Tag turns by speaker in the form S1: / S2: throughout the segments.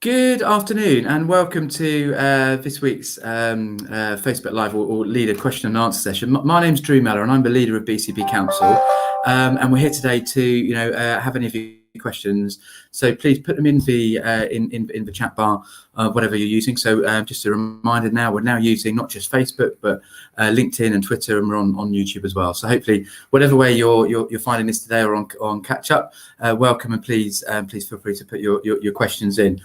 S1: Good afternoon and welcome to this week's Facebook Live or Leader question and answer session. My name's Drew Mellor and I'm the Leader of BCP Council, and we're here today to have any of your questions. So please put them in the in the chat bar, whatever you're using. So just a reminder, we're now using not just Facebook but LinkedIn and Twitter, and we're on YouTube as well. So hopefully, whatever way you're finding this today or on catch up, welcome, and please feel free to put your questions in.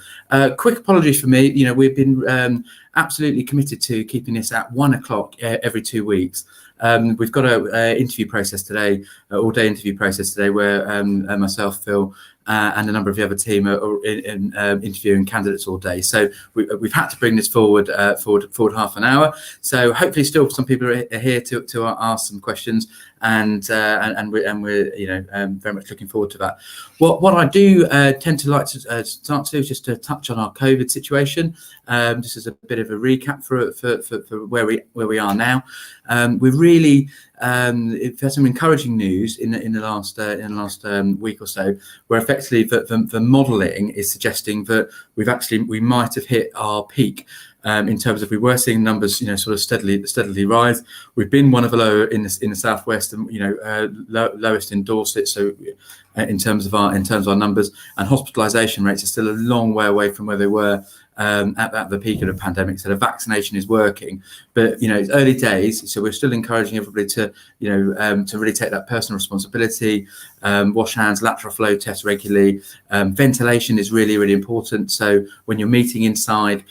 S1: Quick apologies for me. We've been absolutely committed to keeping this at 1 o'clock every 2 weeks. We've got an interview process today, all-day interview process today, where myself, Phil, and a number of the other team are interviewing candidates all day. So we've had to bring this forward half an hour. So hopefully, still some people are here to ask some questions, and we're very much looking forward to that. What I do tend to like to start to do is just to touch on our COVID situation, just as a bit of a recap for where we are now. We've really had some encouraging news in the last week or so, where effectively the modelling is suggesting that we might have hit our peak. In terms of, we were seeing numbers, sort of steadily rise. We've been one of the lower in the southwest, and lowest in Dorset. So, in terms of our numbers, and hospitalisation rates are still a long way away from where they were at the peak of the pandemic. So the vaccination is working, but it's early days. So we're still encouraging everybody to really take that personal responsibility, wash hands, lateral flow test regularly. Ventilation is really, really important. So when you're meeting inside,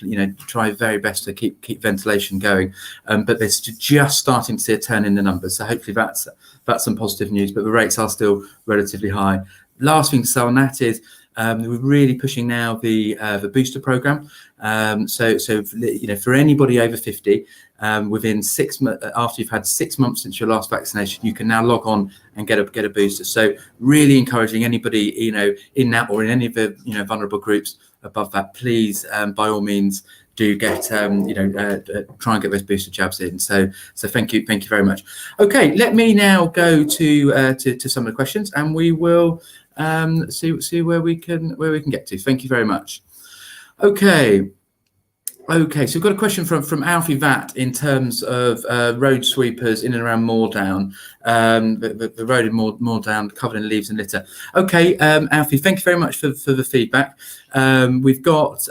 S1: try very best to keep ventilation going. But there's just starting to see a turn in the numbers. So hopefully that's some positive news, but the rates are still relatively high. Last thing to say on that is, we're really pushing now the booster program. So for anybody over 50, within 6 months, after you've had 6 months since your last vaccination, you can now log on and get a booster. So really encouraging anybody in that or in any of the vulnerable groups above that, please by all means do get try and get those booster jabs in. So thank you very much. Okay, let me now go to some of the questions, and we will see where we can get to. Thank you very much. Okay, so we've got a question from Alfie Vatt in terms of road sweepers in and around Moordown, the road in Moordown covered in leaves and litter. Okay, Alfie, thank you very much for the feedback. We've got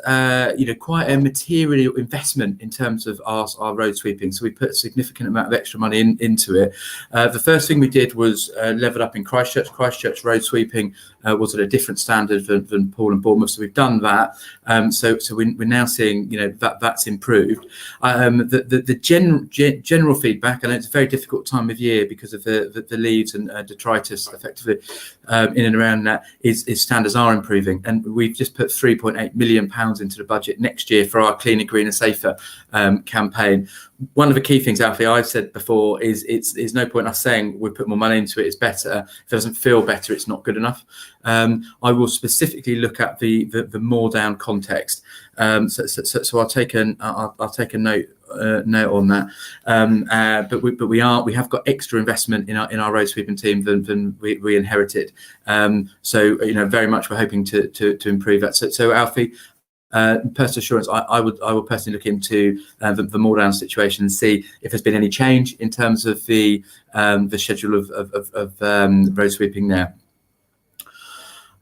S1: quite a material investment in terms of our road sweeping, so we put a significant amount of extra money into it. The first thing we did was level up in Christchurch. Christchurch road sweeping was at a different standard than Poole and Bournemouth, so we've done that. So we're now seeing that's improved. The general feedback, and it's a very difficult time of year because of the leaves and detritus effectively in and around that, is standards are improving, and we've just put £3.8 million into the budget next year for our Cleaner, Greener, Safer campaign. One of the key things, Alfie, I've said before is it's no point us saying we put more money into it, it's better. If it doesn't feel better, it's not good enough. I will specifically look at the more down context. So I'll take a note on that. But we have got extra investment in our road sweeping team than we inherited. So very much we're hoping to improve that. So Alfie, personal assurance, I will personally look into the Moordown situation and see if there's been any change in terms of the schedule of road sweeping there.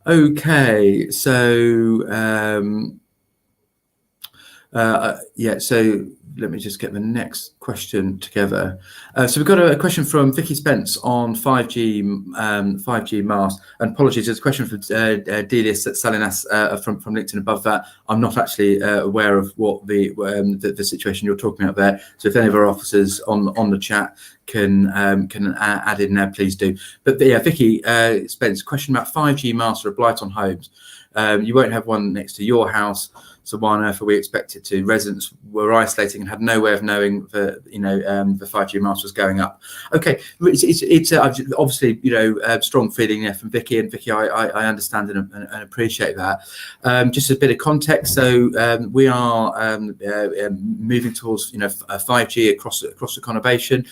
S1: Okay, so so let me just get the next question together. So we've got a question from Vicky Spence on 5G mast. And apologies, there's a question from Delius Salinas from LinkedIn above that. I'm not actually aware of what the situation you're talking about there. So if any of our officers on the chat can add in there, please do. But yeah, Vicky Spence, question about 5G mast or a blight on homes. You won't have one next to your house, so why on earth are we expected to? Residents were isolating and had no way of knowing that the 5G mast was going up. Okay, it's obviously strong feeling there from Vicky, and Vicky, I understand and appreciate that. Just a bit of context. So we are moving towards 5G across the conurbation.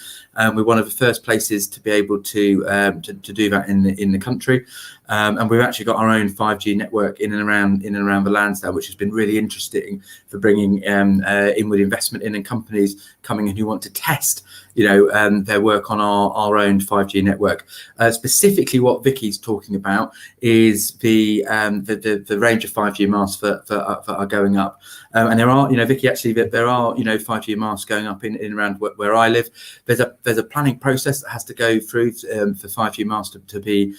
S1: We're one of the first places to be able to do that in the country. and we've actually got our own 5G network in and around the Lansdowne, which has been really interesting for bringing inward investment in, and companies coming in who want to test their work on our own 5G network. Specifically, what Vicky's talking about is the range of 5G masts that are going up, and there are, Vicky, actually, there are 5G masts going up in around where I live. There's a planning process that has to go through for 5G masts to be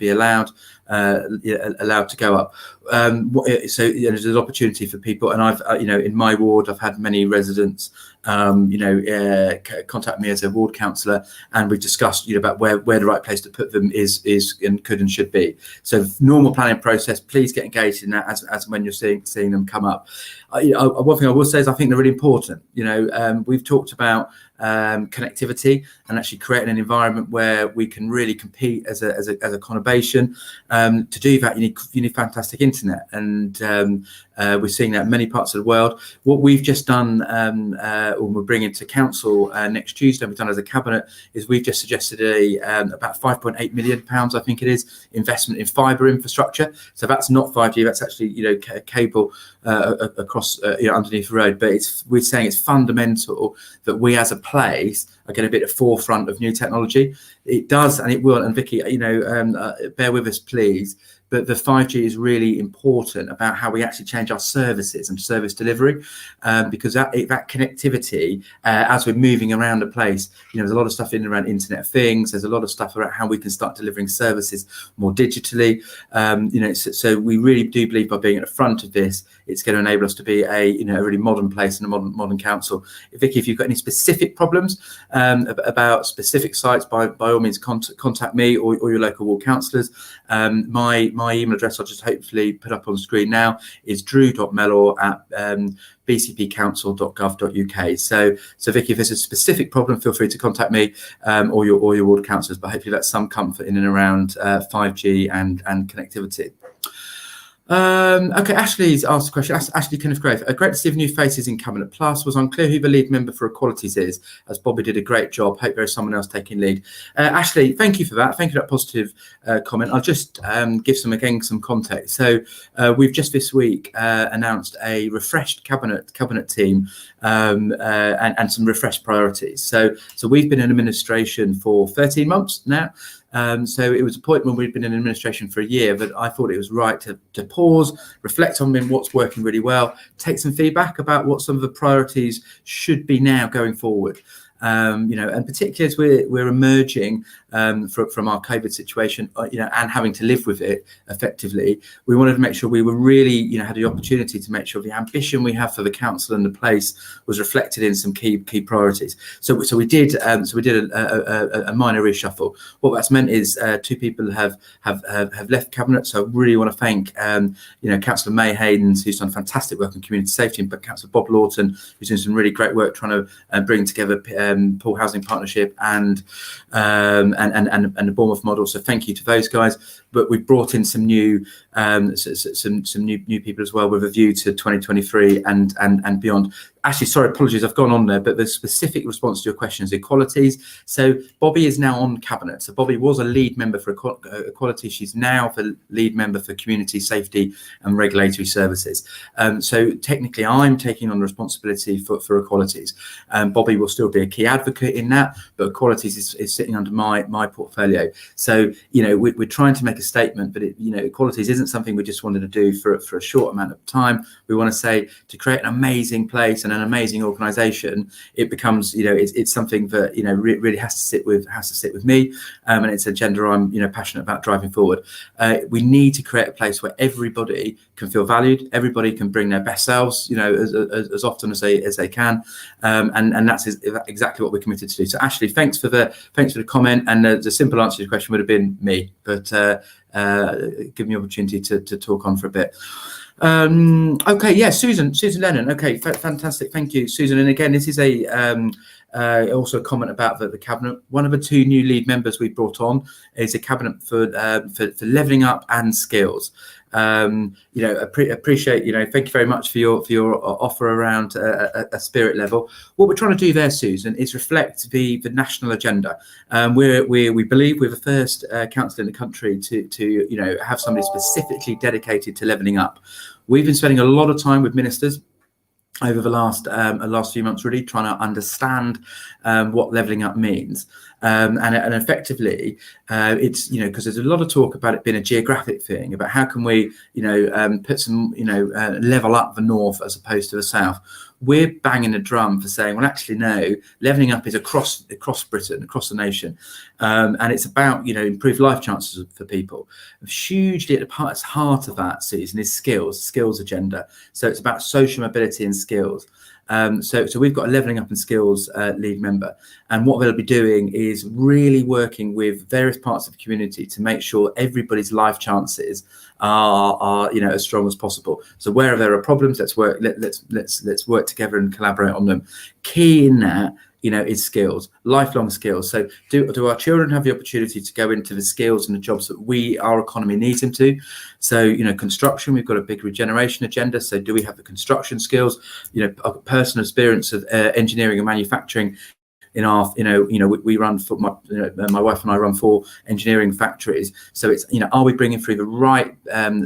S1: allowed to go up. So there's an opportunity for people, and I've in my ward I've had many residents contact me as a ward councillor, and we've discussed about where the right place to put them is and could and should be. So normal planning process, please get engaged in that as when you're seeing them come up. One thing I will say is I think they're really important. We've talked about connectivity and actually creating an environment where we can really compete as a conurbation. To do that, you need fantastic internet, and we're seeing that in many parts of the world. What we've just done, or we're bringing to council next Tuesday, we've done as a cabinet, is we've just suggested about £5.8 million, I think it is, investment in fibre infrastructure. So that's not 5G, that's actually cable across underneath the road. But we're saying it's fundamental that we as a place are going to be at the forefront of new technology. It does, and it will. And Vicky, bear with us, please. But the 5G is really important about how we actually change our services and service delivery, because that connectivity, as we're moving around the place, there's a lot of stuff in and around Internet of Things. There's a lot of stuff around how we can start delivering services more digitally. So we really do believe by being at the front of this, it's going to enable us to be a really modern place and a modern council. Vicky, if you've got any specific problems about specific sites, by all means contact me or your local ward councillors. My email address, I'll just hopefully put up on screen now, is drew.mellor@bcpcouncil.gov.uk. So Vicky, if there's a specific problem, feel free to contact me or your ward councillors. But hopefully that's some comfort in and around 5G and connectivity. Okay, Ashley's asked a question. Ashley Kenneth Grave. Great to see new faces in Cabinet Plus. Was unclear who the lead member for Equalities is, as Bobby did a great job. Hope there is someone else taking lead. Ashley, thank you for that. Thank you for that positive comment. I'll just give some context. So we've just this week announced a refreshed cabinet team and some refreshed priorities. So we've been in administration for 13 months now. So it was a point when we'd been in administration for a year that I thought it was right to pause, reflect on what's working really well, take some feedback about what some of the priorities should be now going forward. And particularly as we're emerging from our COVID situation, and having to live with it effectively, we wanted to make sure we were really, had the opportunity to make sure the ambition we have for the council and the place was reflected in some key priorities. So we did a minor reshuffle. What that's meant is two people have left cabinet. So I really want to thank Councillor May Haydens, who's done fantastic work in community safety, but Councillor Bob Lawton, who's doing some really great work trying to bring together Poor Housing Partnership and the Bournemouth model. So thank you to those guys. But we've brought in some new people as well, with a view to 2023 and beyond. Actually, sorry, apologies, I've gone on there, but the specific response to your question is equalities. So Bobby is now on cabinet. So Bobby was a lead member for equality. She's now the lead member for community safety and regulatory services. So technically, I'm taking on responsibility for equalities. Bobby will still be a key advocate in that, but equalities is sitting under my portfolio. So we're trying to make a statement, but equalities isn't something we just wanted to do for a short amount of time. We want to say, to create an amazing place and an amazing organisation, it becomes it's something that really has to sit with me, and it's an agenda I'm passionate about driving forward. We need to create a place where everybody can feel valued, everybody can bring their best selves as often as they can, and that's exactly what we're committed to do. So Ashley, thanks for the comment, and the simple answer to your question would have been me, but give me the opportunity to talk on for a bit. Okay, yeah, Susan Lennon. Okay, fantastic, thank you, Susan. And again, this is also a comment about the cabinet. One of the two new lead members we brought on is a cabinet for levelling up and skills. Appreciate, thank you very much for your offer around a spirit level. What we're trying to do there, Susan, is reflect the national agenda. We believe we're the first council in the country to have somebody specifically dedicated to levelling up. We've been spending a lot of time with ministers over the last few months, really trying to understand what levelling up means, and effectively, it's because there's a lot of talk about it being a geographic thing, about how can we put some level up the north as opposed to the south. We're banging a drum for saying, well, actually, no, levelling up is across Britain, across the nation, and it's about improved life chances for people. Hugely at the heart of that, Susan, is skills agenda. So it's about social mobility and skills. So we've got a levelling up and skills lead member, and what they'll be doing is really working with various parts of the community to make sure everybody's life chances are as strong as possible. So wherever there are problems, let's work together and collaborate on them. Key in that is skills, lifelong skills. So do our children have the opportunity to go into the skills and the jobs that our economy needs them to? So, construction, we've got a big regeneration agenda. So do we have the construction skills? A personal experience of engineering and manufacturing. In our, we run for my wife and I run 4 engineering factories. So it's, are we bringing through the right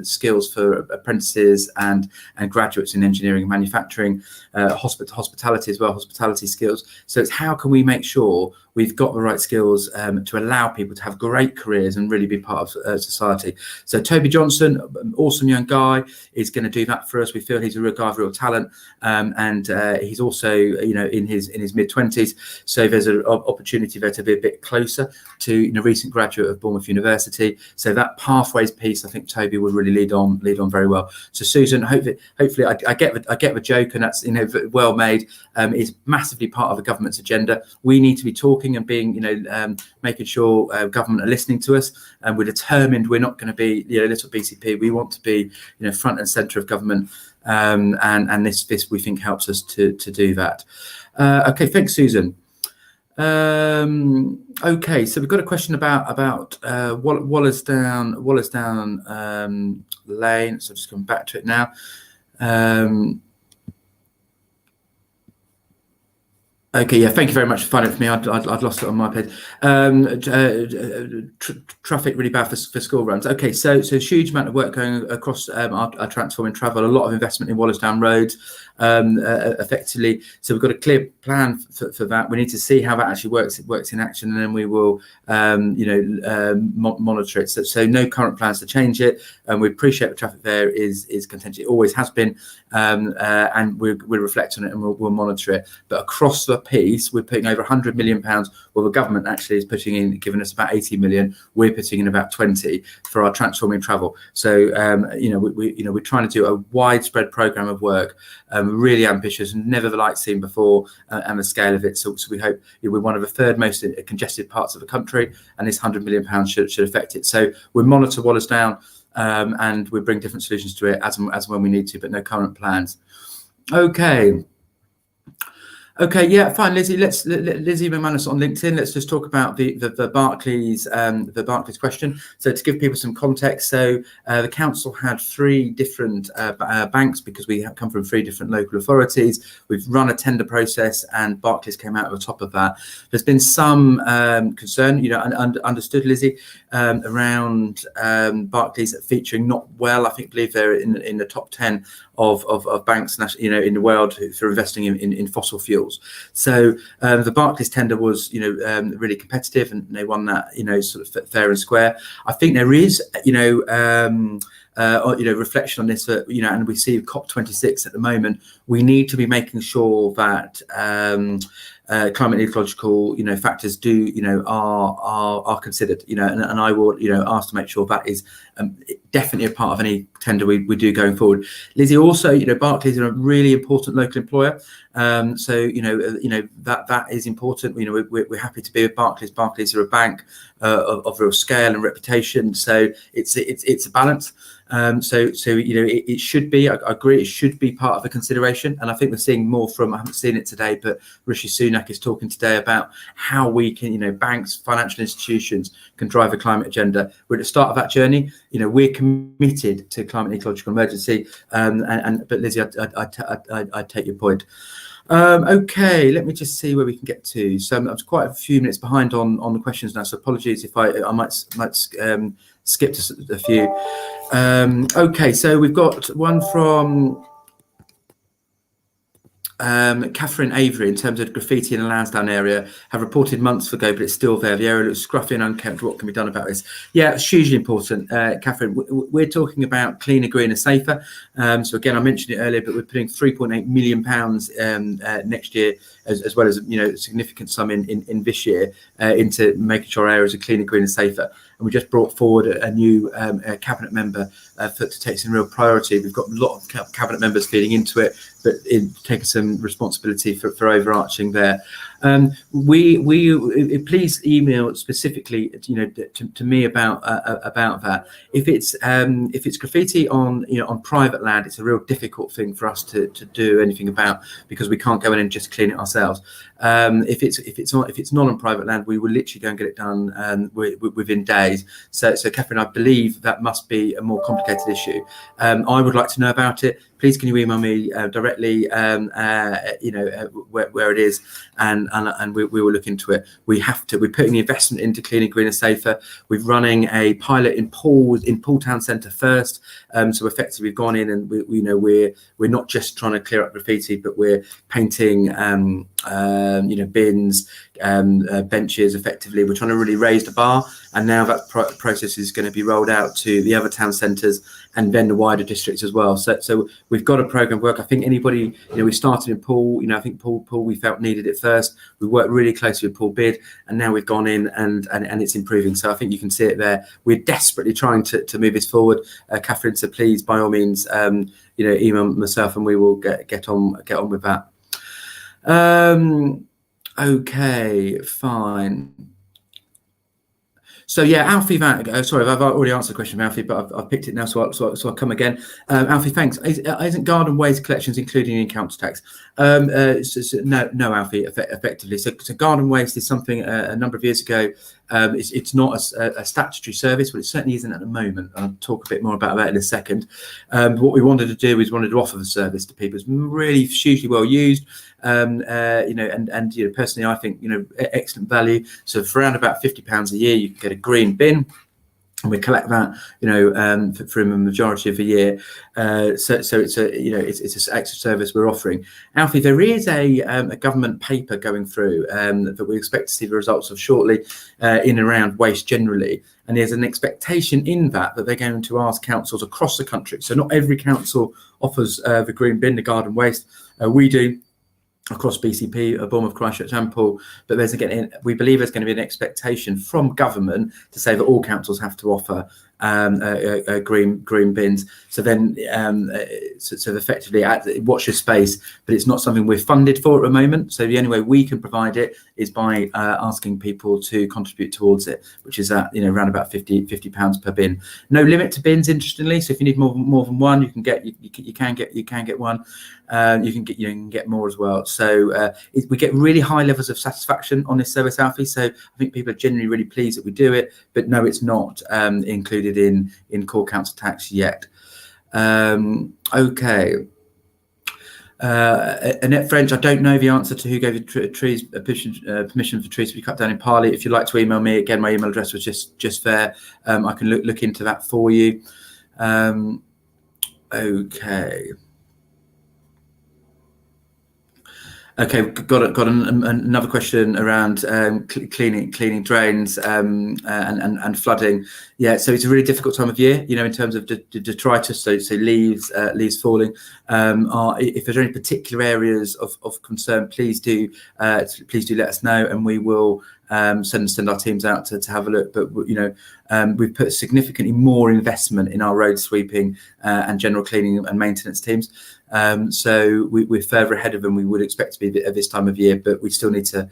S1: skills for apprentices and graduates in engineering and manufacturing, hospitality as well, hospitality skills. So it's how can we make sure we've got the right skills to allow people to have great careers and really be part of society. So Toby Johnson, awesome young guy, is going to do that for us. We feel he's a real guy of real talent, and he's also in his mid-20s. So there's an opportunity there to be a bit closer to recent graduate of Bournemouth University. So that pathways piece, I think Toby would really lead on very well. So Susan, hopefully I get the joke, and that's well made. Is massively part of the government's agenda. We need to be talking and being making sure government are listening to us, and we're determined we're not going to be little BCP. We want to be front and centre of government, and this we think helps us to do that. Okay, thanks, Susan. Okay, so we've got a question about Wallersdown Lane. So just coming back to it now. Okay, yeah, thank you very much for finding it for me. I'd lost it on my page. Traffic really bad for school runs. Okay, so a huge amount of work going across our transforming travel, a lot of investment in Wallersdown roads, effectively. So we've got a clear plan for that. We need to see how that actually works in action, and then we will monitor it. So no current plans to change it, and we appreciate the traffic there is contentious. It always has been, and we'll reflect on it and we'll monitor it. But across the piece, we're putting over £100 million. Well, the government actually is putting in, giving us about 80 million. We're putting in about 20 for our transforming travel. So we're trying to do a widespread program of work, really ambitious, never the like seen before, and the scale of it. So we hope we're one of the third most congested parts of the country, and this £100 million should affect it. So we monitor Wallersdown, and we bring different solutions to it as and when we need to, but no current plans. Okay, yeah, fine, Lizzie. Lizzie McManus on LinkedIn. Let's just talk about the Barclays question. So to give people some context, so the council had 3 different banks because we have come from 3 different local authorities. We've run a tender process, and Barclays came out at the top of that. There's been some concern, understood, Lizzie, around Barclays featuring not well. I believe they're in the top 10 of banks, in the world for investing in fossil fuels. So the Barclays tender was, really competitive, and they won that, sort of fair and square. I think there is, reflection on this, and we see COP26 at the moment. We need to be making sure that climate and ecological, factors are considered, and I will, ask to make sure that is definitely a part of any tender we do going forward. Lizzie, also, Barclays are a really important local employer, so that is important. We're happy to be with Barclays. Barclays are a bank of real scale and reputation, so it's a balance. It should be. I agree. It should be part of the consideration, and I think we're seeing more from. I haven't seen it today, but Rishi Sunak UNAC is talking today about how we can, banks, financial institutions can drive a climate agenda. We're at the start of that journey. We're committed to climate and ecological emergency. But Lizzie, I take your point. Okay, let me just see where we can get to. So I'm quite a few minutes behind on the questions now, so apologies if I might skip a few. Okay, so we've got one from Catherine Avery in terms of graffiti in the Lansdowne area. Have reported months ago, but it's still there. The area looks scruffy and unkempt. What can be done about this? Yeah, it's hugely important, Catherine. We're talking about cleaner, greener, safer. So again, I mentioned it earlier, but we're putting £3.8 million next year, as well as a significant sum in this year into making sure our areas are cleaner, greener, safer. And we just brought forward a new cabinet member to take some real priority. We've got a lot of cabinet members feeding into it, but taking some responsibility for overarching there. Please email specifically, to me about that. If it's graffiti on private land, it's a real difficult thing for us to do anything about, because we can't go in and just clean it ourselves. If it's not on private land, we will literally go and get it done within days. So Catherine, I believe that must be a more complicated issue. I would like to know about it. Please can you email me directly, where it is, and we will look into it. We're putting the investment into cleaner, greener, safer. We're running a pilot in Poole Town Centre first. So effectively we've gone in and we're not just trying to clear up graffiti, but we're painting bins, benches. Effectively, we're trying to really raise the bar, and now that process is going to be rolled out to the other town centres and then the wider districts as well. So we've got a programme of work. I think anybody, we started in Poole. I think Poole we felt needed it first. We worked really closely with Poole Bid, and now we've gone in and it's improving. So I think you can see it there. We're desperately trying to move this forward, Catherine. So please, by all means, email myself and we will get on with that. Okay, fine. So yeah, Alfie, sorry, I've already answered the question, Alfie, but I've picked it now, so I'll come again. Alfie, thanks. Isn't garden waste collections including in council tax? No, Alfie, effectively. So garden waste is something a number of years ago. It's not a statutory service, but it certainly isn't at the moment. I'll talk a bit more about that in a second. What we wanted to do is offer the service to people. It's really hugely well used. Personally, I think excellent value. So for around about £50 a year, you can get a green bin, and we collect that for a majority of the year. So it's an extra service we're offering. Alfie, there is a government paper going through that we expect to see the results of shortly in and around waste generally. And there's an expectation in that they're going to ask councils across the country. So not every council offers the green bin, the garden waste. We do across BCP, Bournemouth, Christchurch and Poole, but we believe there's going to be an expectation from government to say that all councils have to offer green bins. So then, so effectively, watch your space, but it's not something we're funded for at the moment. So the only way we can provide it is by asking people to contribute towards it, which is at around about £50 per bin. No limit to bins, interestingly. So if you need more than one, you can get one. You can get more as well. So we get really high levels of satisfaction on this service, Alfie. So I think people are generally really pleased that we do it, but no, it's not included in core council tax yet. Okay. Annette French, I don't know the answer to who gave the trees permission for trees to be cut down in Parley. If you'd like to email me, again, my email address was just there. I can look into that for you. Okay. Okay, got another question around cleaning drains and flooding. Yeah, so it's a really difficult time of year, in terms of detritus, so leaves falling. If there's any particular areas of concern, please do let us know, and we will send our teams out to have a look. But we've put significantly more investment in our road sweeping and general cleaning and maintenance teams. So we're further ahead of them we would expect to be at this time of year, but we still need to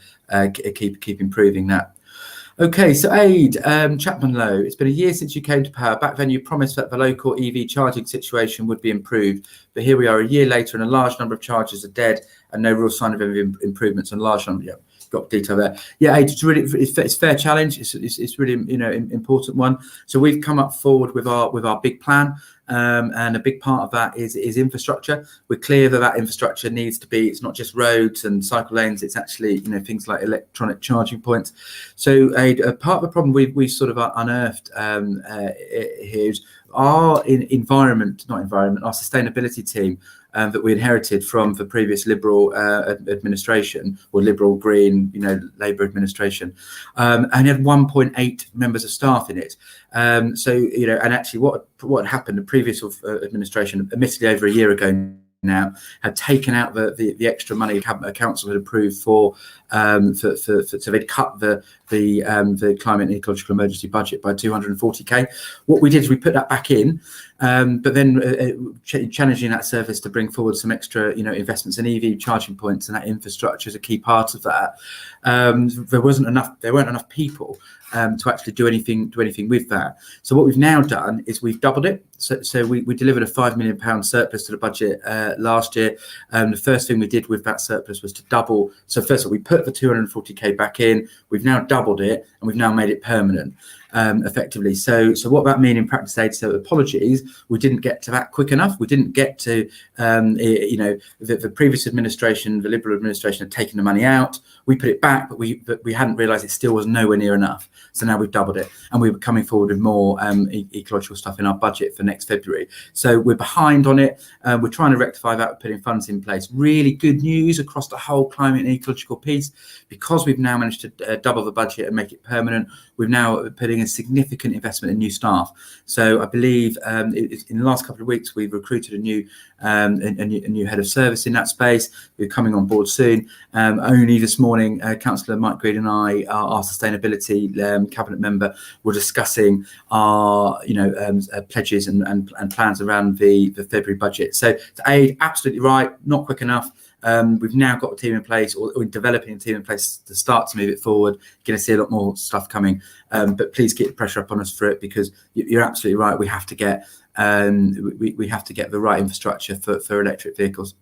S1: keep improving that. Okay, so Aid, Chapman Low, it's been a year since you came to power. Back then you promised that the local EV charging situation would be improved, but here we are a year later and a large number of chargers are dead and no real sign of any improvements and large number, got detail there. Yeah, Aid, it's a fair challenge. It's really, important one. So we've come up forward with our big plan. And a big part of that is infrastructure. We're clear that infrastructure needs to be, it's not just roads and cycle lanes, it's actually things like electronic charging points. So a part of the problem we sort of unearthed here is our our sustainability team that we inherited from the previous Liberal administration, or Liberal Green, Labour administration, and had 1.8 members of staff in it. And actually what happened, the previous administration, admittedly over a year ago now, had taken out the extra money Cabinet Council had approved so they'd cut the climate and ecological emergency budget by 240k. What we did is we put that back in, but then challenging that service to bring forward some extra investments in EV charging points, and that infrastructure is a key part of that. There weren't enough people to actually do anything with that. So what we've now done is we've doubled it. So we delivered a £5 million surplus to the budget last year. The first thing we did with that surplus was to double. So first of all, we put the 240k back in. We've now doubled it, and we've now made it permanent. Effectively. So what that means in practice, Aid, so apologies, we didn't get to that quick enough. We didn't get to, the previous administration, the Liberal administration, had taken the money out. We put it back, but we hadn't realised it still was nowhere near enough. So now we've doubled it, and we were coming forward with more ecological stuff in our budget for next February. So we're behind on it. We're trying to rectify that with putting funds in place. Really good news across the whole climate and ecological piece, because we've now managed to double the budget and make it permanent. We've now putting a significant investment in new staff. So I believe in the last couple of weeks we've recruited a new head of service in that space. We're coming on board soon. Only this morning, Councillor Mike Green and I, our sustainability cabinet member, were discussing our pledges and plans around the February budget. So Aid, absolutely right, not quick enough. We've now got a team in place, or developing a team in place to start to move it forward. You're going to see a lot more stuff coming, but please keep the pressure up on us for it, because you're absolutely right. We have to get the right infrastructure for electric vehicles.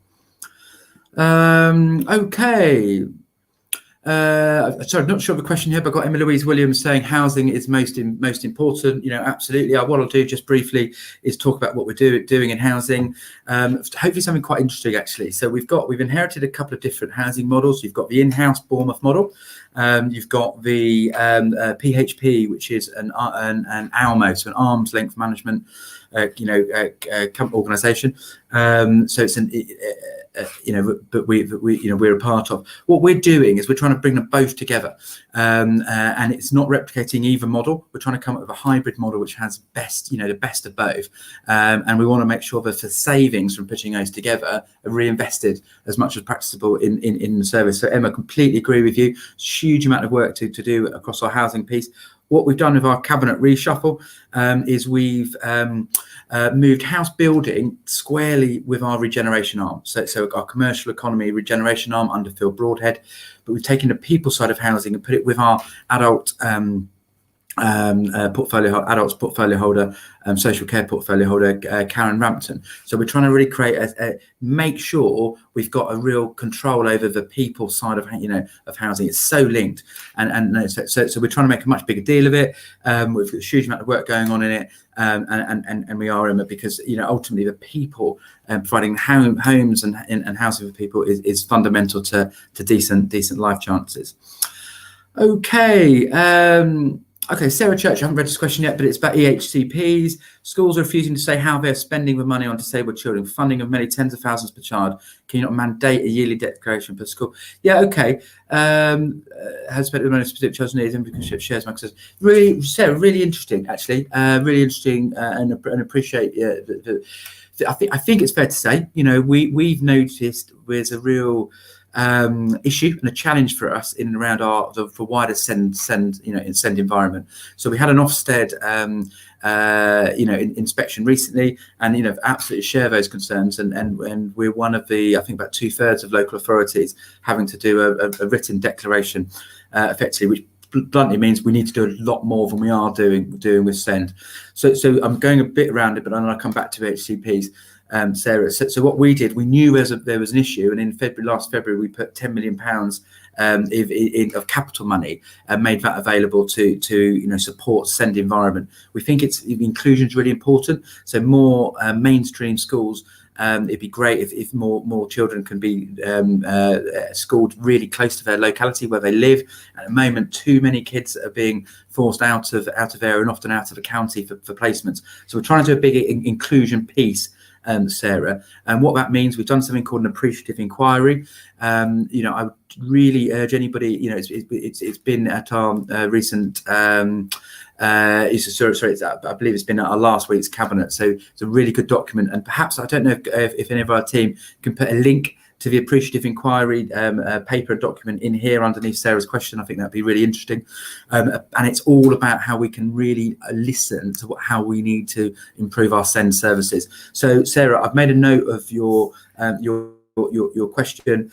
S1: Okay. Sorry, I'm not sure of the question here, but I've got Emma Louise Williams saying housing is most important. Absolutely. What I'll do just briefly is talk about what we're doing in housing. Hopefully something quite interesting, actually. So we've inherited a couple of different housing models. You've got the in-house Bournemouth model. You've got the PHP, which is an ALMO, so an arm's length management organisation. So it's but we're a part of. What we're doing is we're trying to bring them both together, and it's not replicating either model. We're trying to come up with a hybrid model which has the best of both, and we want to make sure that the savings from putting those together are reinvested as much as practicable in the service. So Emma, completely agree with you. Huge amount of work to do across our housing piece. What we've done with our cabinet reshuffle is we've moved house building squarely with our regeneration arm. So our commercial economy regeneration arm under Phil Broadhead, but we've taken the people side of housing and put it with our adult portfolio holder, social care portfolio holder, Karen Rampton. So we're trying to really create make sure we've got a real control over the people side of housing. It's so linked, and so we're trying to make a much bigger deal of it. We've got a huge amount of work going on in it, and we are in it because ultimately the people providing homes and housing for people is fundamental to decent life chances. Okay. Okay, Sarah Church, I haven't read this question yet, but it's about EHCPs. Schools are refusing to say how they're spending the money on disabled children, funding of many tens of thousands per child. Can you not mandate a yearly declaration per school? Yeah, okay. Has spent the money on specific children's needs and shares my concerns. Really, Sarah, really interesting, actually. Really interesting, and appreciate. I think it's fair to say, we've noticed there's a real issue and a challenge for us in and around the wider send environment. So we had an Ofsted inspection recently, and absolutely share those concerns, and we're one of the, I think about 2/3 of local authorities having to do a written declaration effectively, which bluntly means we need to do a lot more than we are doing with Send. So I'm going a bit around it, but then I'll come back to HCPs. Sarah, so what we did, we knew there was an issue, and in last February we put £10 million of capital money and made that available to support Send environment. We think inclusion is really important, so more mainstream schools. It'd be great if more children can be schooled really close to their locality where they live. At the moment, too many kids are being forced out of area and often out of the county for placements. So we're trying to do a big inclusion piece, Sarah, and what that means, we've done something called an appreciative inquiry. I would really urge anybody. It's been at our recent. I believe it's been at our last week's cabinet. So it's a really good document, and perhaps I don't know if any of our team can put a link to the appreciative inquiry paper and document in here underneath Sarah's question. I think that'd be really interesting, and it's all about how we can really listen to how we need to improve our Send services. So Sarah, I've made a note of your question.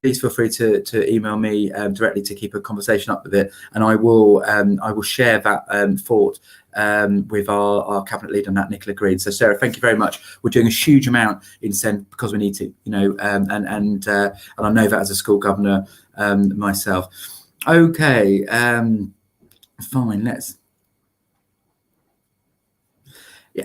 S1: Please feel free to email me directly to keep a conversation up with it, and I will share that thought with our cabinet leader, Nicola Green. So Sarah, thank you very much. We're doing a huge amount in Send because we need to, and I know that as a school governor myself. Okay, fine. Let's.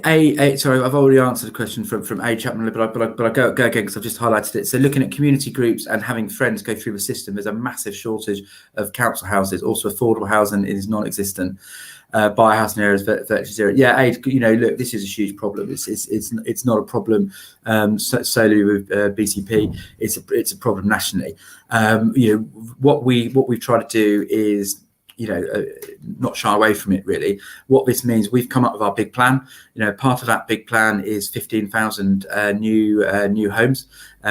S1: Sorry, I've already answered a question from A. Chapman, but I go again because I've just highlighted it. So looking at community groups and having friends go through the system, there's a massive shortage of council houses. Also, affordable housing is non-existent. Buy a house in areas virtually zero. Yeah, look, this is a huge problem. It's not a problem solely with BCP. It's a problem nationally. What we've tried to do is not shy away from it, really. What this means, we've come up with our big plan. Part of that big plan is 15,000 new homes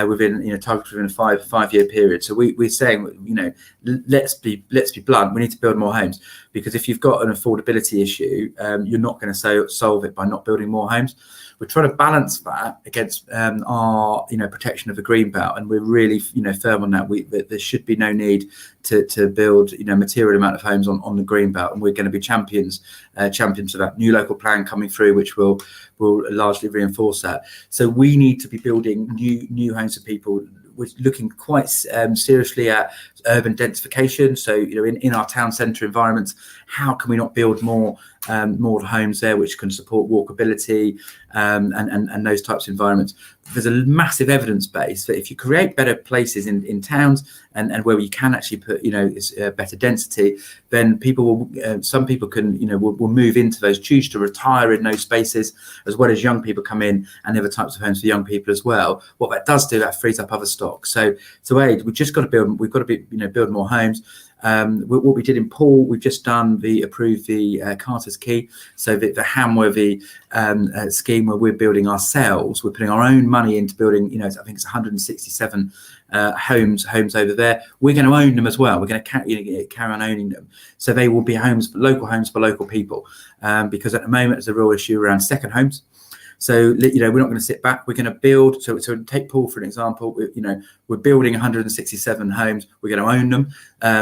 S1: within targeted within a five-year period. So we're saying, let's be blunt. We need to build more homes, because if you've got an affordability issue, you're not going to solve it by not building more homes. We're trying to balance that against our protection of the green belt, and we're really firm on that. There should be no need to build material amount of homes on the green belt, and we're going to be champions of that new local plan coming through, which will largely reinforce that. So we need to be building new homes for people. We're looking quite seriously at urban densification. So, in our town centre environments, how can we not build more homes there which can support walkability and those types of environments? There's a massive evidence base that if you create better places in towns and where you can actually put better density, then some people will move into those, choose to retire in those spaces, as well as young people come in and other types of homes for young people as well. What that does do, that frees up other stock. So Aid, we've got to build more homes. What we did in Poole, we've just approved the Carter's Quay, so the Hamworthy scheme where we're building ourselves. We're putting our own money into building, I think it's 167 homes over there. We're going to own them as well. We're going to carry on owning them. So they will be local homes for local people, because at the moment there's a real issue around second homes. So, we're not going to sit back. We're going to build. So take Poole for an example. We're building 167 homes. We're going to own them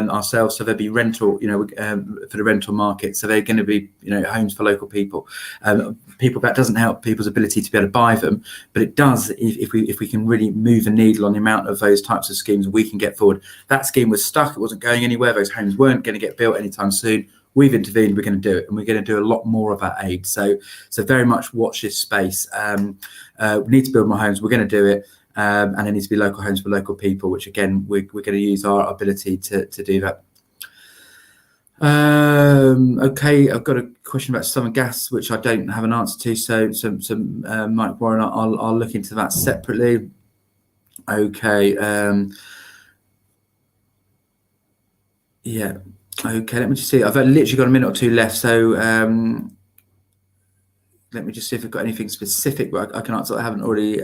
S1: ourselves. So there'll be rental, for the rental market. So they're going to be, homes for local people. That doesn't help people's ability to be able to buy them, but it does if we can really move the needle on the amount of those types of schemes we can get forward. That scheme was stuck. It wasn't going anywhere. Those homes weren't going to get built anytime soon. We've intervened. We're going to do it, and we're going to do a lot more of that aid. So very much watch this space. We need to build more homes. We're going to do it, and there needs to be local homes for local people, which again we're going to use our ability to do that. Okay, I've got a question about Southern Gas, which I don't have an answer to. So Mike Warren, I'll look into that separately. Okay. Yeah. Okay, let me just see. I've literally got a minute or two left, so let me just see if I've got anything specific, but I can answer. I haven't already.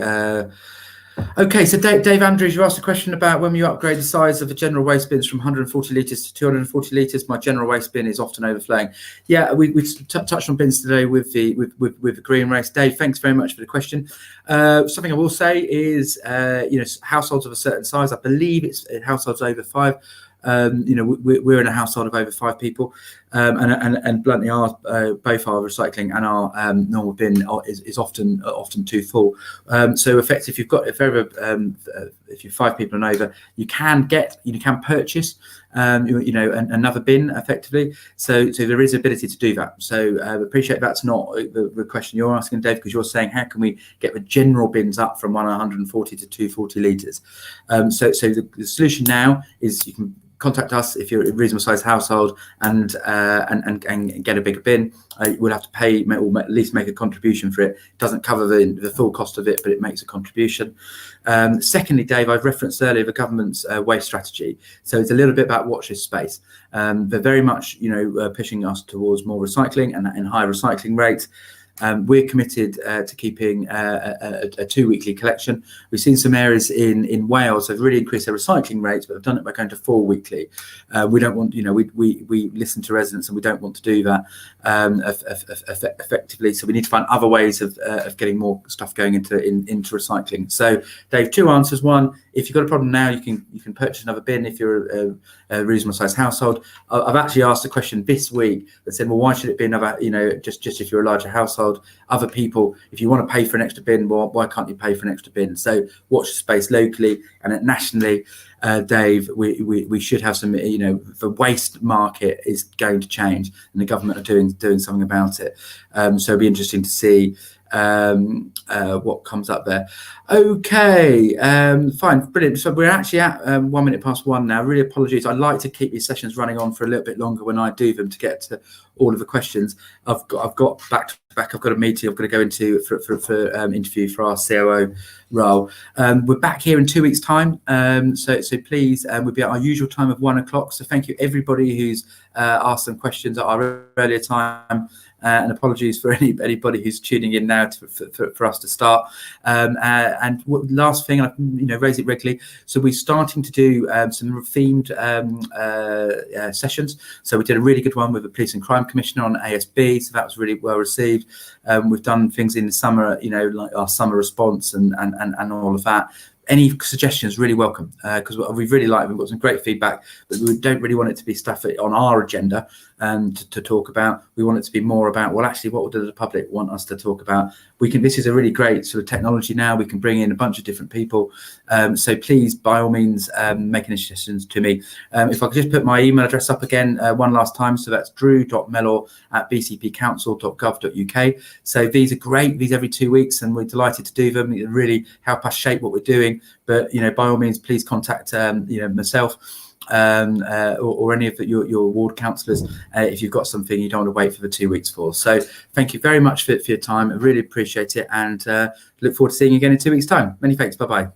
S1: Okay, so Dave Andrews, you asked a question about when you upgrade the size of the general waste bins from 140 litres to 240 litres. My general waste bin is often overflowing. Yeah, we touched on bins today with the green race. Dave, thanks very much for the question. Something I will say is, households of a certain size. I believe it's households over 5. we're in a household of over 5 people, and bluntly, both our recycling and our normal bin is often too full. So effectively, if you're 5 people and over, you can purchase another bin effectively. So there is ability to do that. So appreciate that's not the question you're asking, Dave, because you're saying how can we get the general bins up from 140 to 240 litres. So the solution now is you can contact us if you're a reasonable sized household and get a bigger bin. We'll have to pay or at least make a contribution for it. It doesn't cover the full cost of it, but it makes a contribution. Secondly, Dave, I've referenced earlier the government's waste strategy. So it's a little bit about watch this space. They're very much pushing us towards more recycling and high recycling rates. We're committed to keeping a 2 weekly collection. We've seen some areas in Wales have really increased their recycling rates, but have done it by going to 4 weekly. We don't want, we listen to residents, and we don't want to do that effectively. So we need to find other ways of getting more stuff going into recycling. So, Dave, 2 answers. One, if you've got a problem now, you can purchase another bin if you're a reasonable sized household. I've actually asked a question this week that said, well, why should it be another? Just if you're a larger household. Other people, if you want to pay for an extra bin, well, why can't you pay for an extra bin? So watch the space locally and nationally, Dave. We should have some. The waste market is going to change, and the government are doing something about it. So it'll be interesting to see what comes up there. Okay, fine, brilliant. So we're actually at 1 minute past 1 now. Really apologies. I'd like to keep these sessions running on for a little bit longer when I do them to get to all of the questions. I've got back to back. I've got a meeting I've got to go into for interview for our COO role. We're back here in 2 weeks' time. So please, we'll be at our usual time of 1 o'clock. So thank you everybody who's asked some questions at our earlier time. And apologies for anybody who's tuning in now for us to start. And last thing, I raise it regularly. So we're starting to do some themed sessions. So we did a really good one with the Police and Crime Commissioner on ASB. So that was really well received. We've done things in the summer, like our summer response and all of that. Any suggestions really welcome, because we really like. We've got some great feedback, but we don't really want it to be stuff on our agenda to talk about. We want it to be more about, well, actually, what does the public want us to talk about? This is a really great sort of technology now. We can bring in a bunch of different people. So please, by all means, make any suggestions to me. If I could just put my email address up again one last time. So that's drew.mellor@bcpcouncil.gov.uk. So these are great. These every 2 weeks, and we're delighted to do them. It really help us shape what we're doing. But by all means, please contact myself or any of your ward councillors if you've got something you don't want to wait for the 2 weeks for. So thank you very much for your time. I really appreciate it, and look forward to seeing you again in 2 weeks' time. Many thanks. Bye bye.